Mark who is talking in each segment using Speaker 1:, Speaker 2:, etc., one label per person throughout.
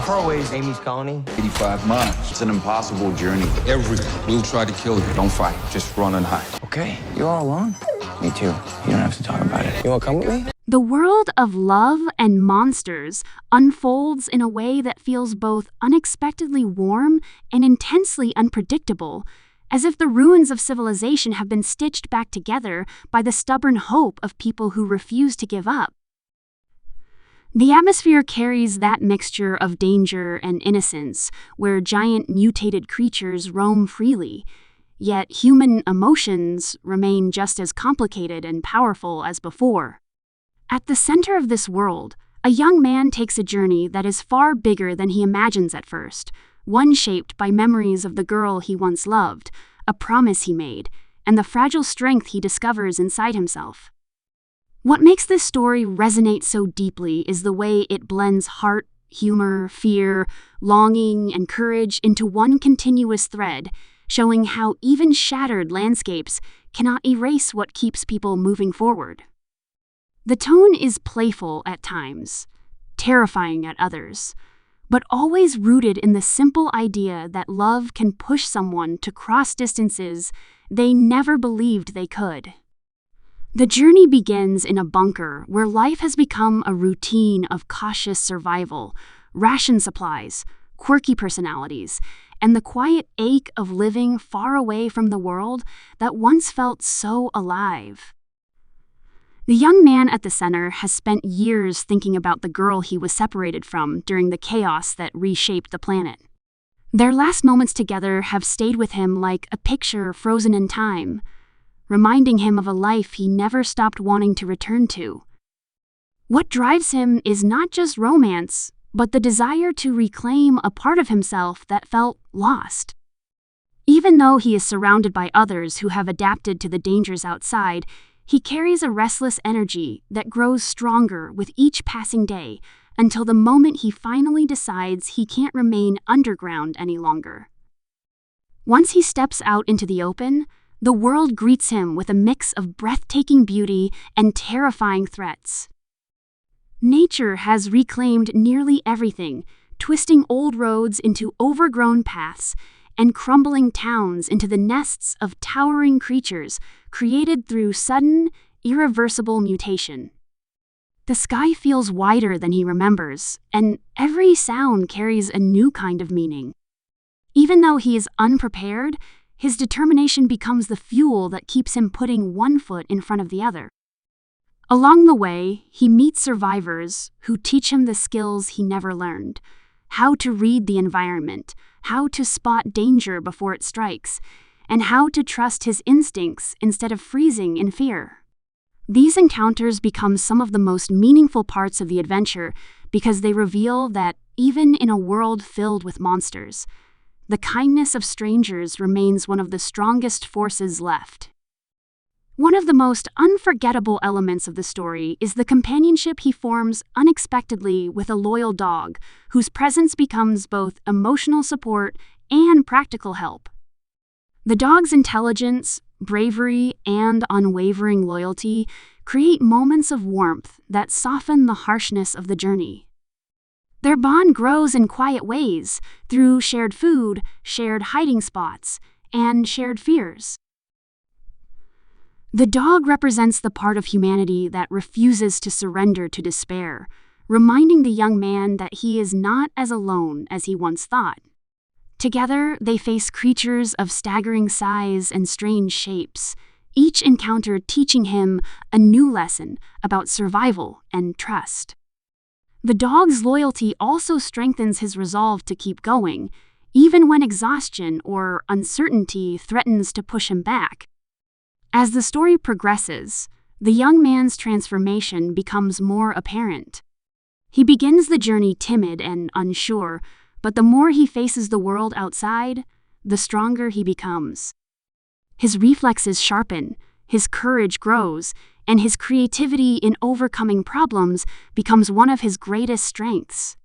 Speaker 1: far away is Amy's colony?
Speaker 2: 85 months. It's an impossible journey.
Speaker 3: Everyone will try to kill you. Don't fight. Just run and hide.
Speaker 1: Okay, you all alone? Me too. You don't have to talk about it. You wanna come with me?
Speaker 4: The world of love and monsters unfolds in a way that feels both unexpectedly warm and intensely unpredictable, as if the ruins of civilization have been stitched back together by the stubborn hope of people who refuse to give up. The atmosphere carries that mixture of danger and innocence, where giant mutated creatures roam freely, yet human emotions remain just as complicated and powerful as before. At the center of this world, a young man takes a journey that is far bigger than he imagines at first, one shaped by memories of the girl he once loved, a promise he made, and the fragile strength he discovers inside himself. What makes this story resonate so deeply is the way it blends heart, humor, fear, longing, and courage into one continuous thread, showing how even shattered landscapes cannot erase what keeps people moving forward. The tone is playful at times, terrifying at others, but always rooted in the simple idea that love can push someone to cross distances they never believed they could. The journey begins in a bunker where life has become a routine of cautious survival, ration supplies, quirky personalities, and the quiet ache of living far away from the world that once felt so alive. The young man at the center has spent years thinking about the girl he was separated from during the chaos that reshaped the planet. Their last moments together have stayed with him like a picture frozen in time, reminding him of a life he never stopped wanting to return to. What drives him is not just romance, but the desire to reclaim a part of himself that felt lost. Even though he is surrounded by others who have adapted to the dangers outside, he carries a restless energy that grows stronger with each passing day until the moment he finally decides he can't remain underground any longer. Once he steps out into the open, the world greets him with a mix of breathtaking beauty and terrifying threats. Nature has reclaimed nearly everything, twisting old roads into overgrown paths and crumbling towns into the nests of towering creatures created through sudden, irreversible mutation. The sky feels wider than he remembers, and every sound carries a new kind of meaning. Even though he is unprepared, his determination becomes the fuel that keeps him putting one foot in front of the other. Along the way, he meets survivors who teach him the skills he never learned: how to read the environment, how to spot danger before it strikes, and how to trust his instincts instead of freezing in fear. These encounters become some of the most meaningful parts of the adventure because they reveal that even in a world filled with monsters, the kindness of strangers remains one of the strongest forces left. One of the most unforgettable elements of the story is the companionship he forms unexpectedly with a loyal dog, whose presence becomes both emotional support and practical help. The dog's intelligence, bravery, and unwavering loyalty create moments of warmth that soften the harshness of the journey. Their bond grows in quiet ways, through shared food, shared hiding spots, and shared fears. The dog represents the part of humanity that refuses to surrender to despair, reminding the young man that he is not as alone as he once thought. Together, they face creatures of staggering size and strange shapes, each encounter teaching him a new lesson about survival and trust. The dog's loyalty also strengthens his resolve to keep going, even when exhaustion or uncertainty threatens to push him back. As the story progresses, the young man's transformation becomes more apparent. He begins the journey timid and unsure, but the more he faces the world outside, the stronger he becomes. His reflexes sharpen, his courage grows, and his creativity in overcoming problems becomes one of his greatest strengths.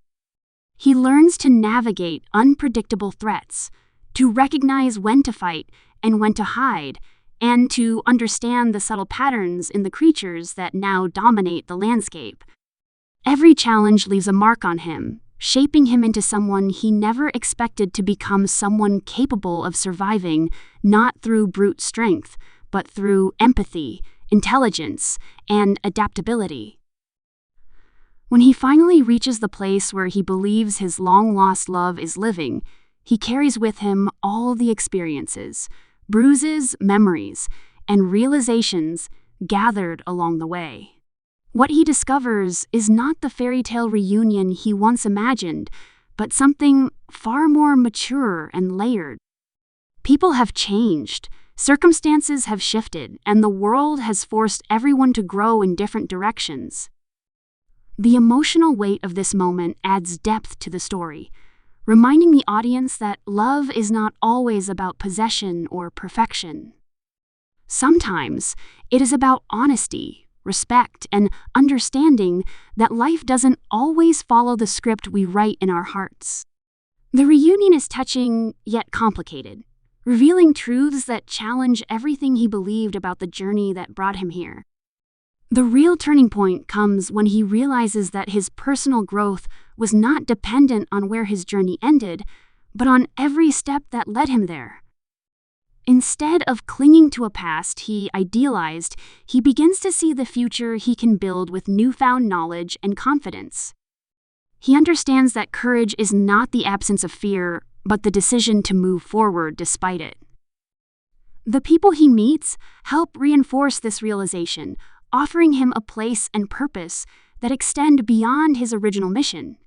Speaker 4: He learns to navigate unpredictable threats, to recognize when to fight and when to hide, and to understand the subtle patterns in the creatures that now dominate the landscape. Every challenge leaves a mark on him, shaping him into someone he never expected to become, someone capable of surviving, not through brute strength, but through empathy, intelligence, and adaptability. When he finally reaches the place where he believes his long-lost love is living, he carries with him all the experiences, bruises, memories, and realizations gathered along the way. What he discovers is not the fairy tale reunion he once imagined, but something far more mature and layered. People have changed, circumstances have shifted, and the world has forced everyone to grow in different directions. The emotional weight of this moment adds depth to the story, reminding the audience that love is not always about possession or perfection. Sometimes it is about honesty, respect, and understanding that life doesn't always follow the script we write in our hearts. The reunion is touching yet complicated, revealing truths that challenge everything he believed about the journey that brought him here. The real turning point comes when he realizes that his personal growth was not dependent on where his journey ended, but on every step that led him there. Instead of clinging to a past he idealized, he begins to see the future he can build with newfound knowledge and confidence. He understands that courage is not the absence of fear, but the decision to move forward despite it. The people he meets help reinforce this realization, offering him a place and purpose that extend beyond his original mission.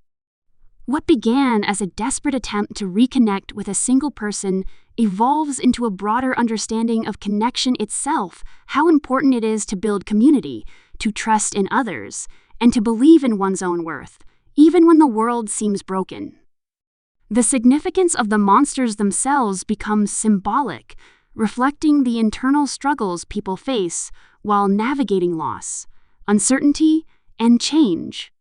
Speaker 4: What began as a desperate attempt to reconnect with a single person evolves into a broader understanding of connection itself, how important it is to build community, to trust in others, and to believe in one's own worth, even when the world seems broken. The significance of the monsters themselves becomes symbolic, reflecting the internal struggles people face while navigating loss, uncertainty, and change.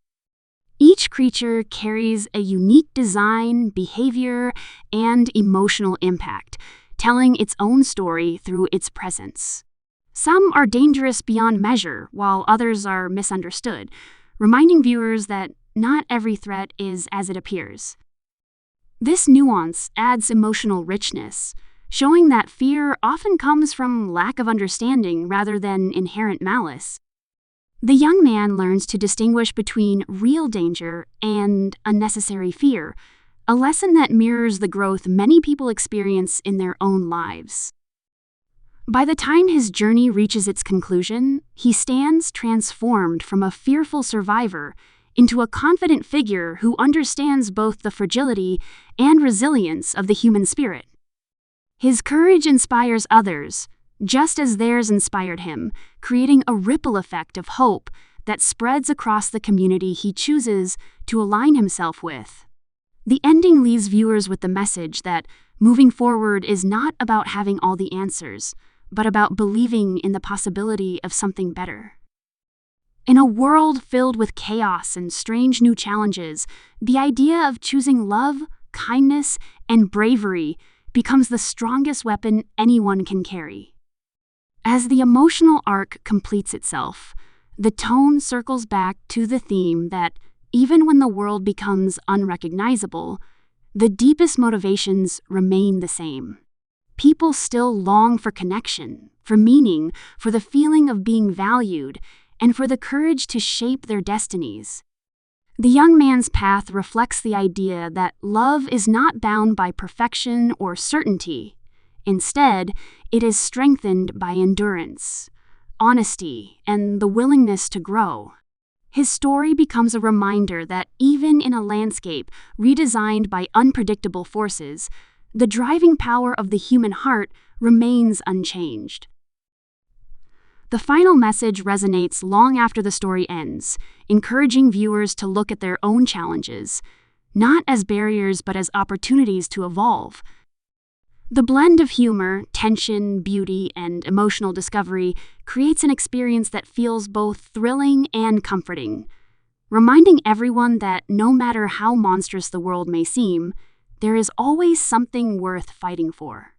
Speaker 4: Each creature carries a unique design, behavior, and emotional impact, telling its own story through its presence. Some are dangerous beyond measure, while others are misunderstood, reminding viewers that not every threat is as it appears. This nuance adds emotional richness, showing that fear often comes from lack of understanding rather than inherent malice. The young man learns to distinguish between real danger and unnecessary fear, a lesson that mirrors the growth many people experience in their own lives. By the time his journey reaches its conclusion, he stands transformed from a fearful survivor into a confident figure who understands both the fragility and resilience of the human spirit. His courage inspires others, just as theirs inspired him, creating a ripple effect of hope that spreads across the community he chooses to align himself with. The ending leaves viewers with the message that moving forward is not about having all the answers, but about believing in the possibility of something better. In a world filled with chaos and strange new challenges, the idea of choosing love, kindness, and bravery becomes the strongest weapon anyone can carry. As the emotional arc completes itself, the tone circles back to the theme that, even when the world becomes unrecognizable, the deepest motivations remain the same. People still long for connection, for meaning, for the feeling of being valued, and for the courage to shape their destinies. The young man's path reflects the idea that love is not bound by perfection or certainty. Instead, it is strengthened by endurance, honesty, and the willingness to grow. His story becomes a reminder that even in a landscape redesigned by unpredictable forces, the driving power of the human heart remains unchanged. The final message resonates long after the story ends, encouraging viewers to look at their own challenges, not as barriers but as opportunities to evolve. The blend of humor, tension, beauty, and emotional discovery creates an experience that feels both thrilling and comforting, reminding everyone that no matter how monstrous the world may seem, there is always something worth fighting for.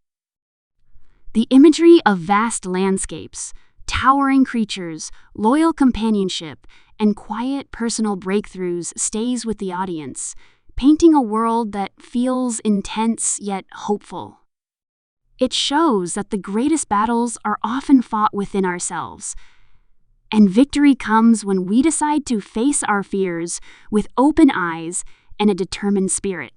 Speaker 4: The imagery of vast landscapes, towering creatures, loyal companionship, and quiet personal breakthroughs stays with the audience, painting a world that feels intense yet hopeful. It shows that the greatest battles are often fought within ourselves, and victory comes when we decide to face our fears with open eyes and a determined spirit.